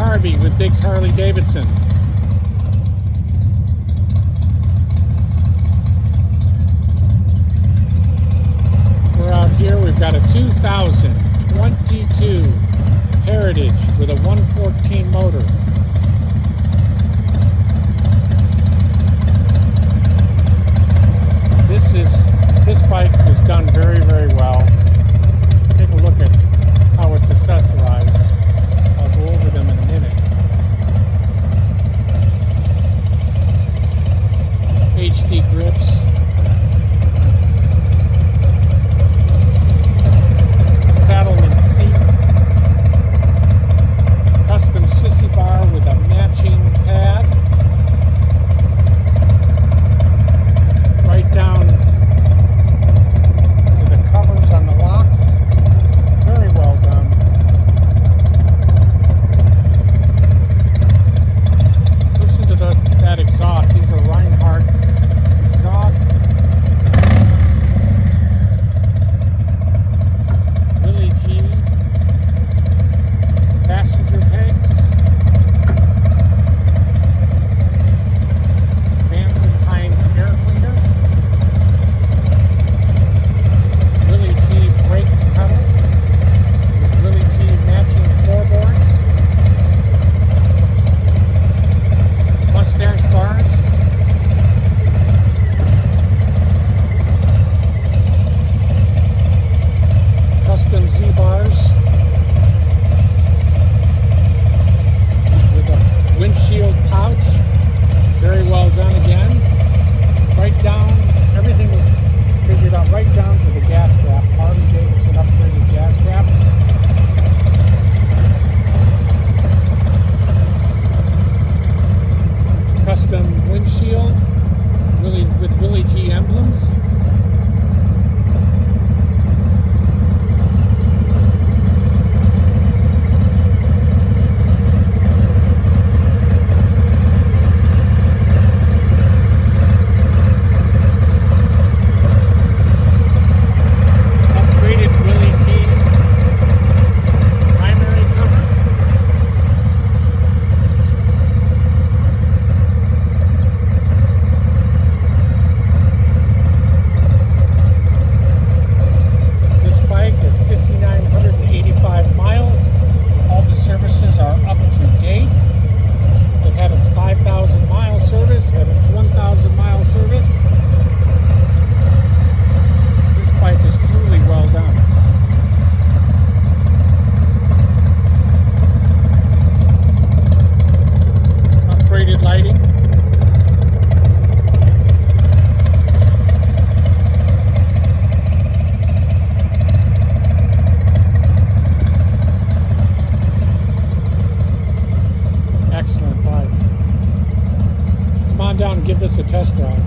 Harvey with Biggs Harley Davidson. We're out here, we've got a 2022 Heritage with a 114 motor. This bike was done very, very well. Take a look at how it's accessorized. I'll go over them in a minute. HD grips. Saddleman seat. Custom sissy bar with a matching pad. Right down to the covers on the locks. Very well done. Listen to that exhaust. These are Reinhardt exhaust. Willie G. Passenger pegs. Manson Hines air cleaner. Willie G brake pedal with Willie G matching floorboards. Mustache bars. Custom Z bars with a windshield pouch. Very well done again. Right down, everything was figured out right down to the gas cap. Harley Davidson upgraded gas cap. Custom windshield with Willie G emblems. Upgraded Willie G primary cover. This bike is 5,985 miles. All the services are up to date. It had its 5,000 mile service, had its 1,000 mile service. This bike is truly well done. Upgraded lighting. Excellent bike. Come on down and give this a test drive.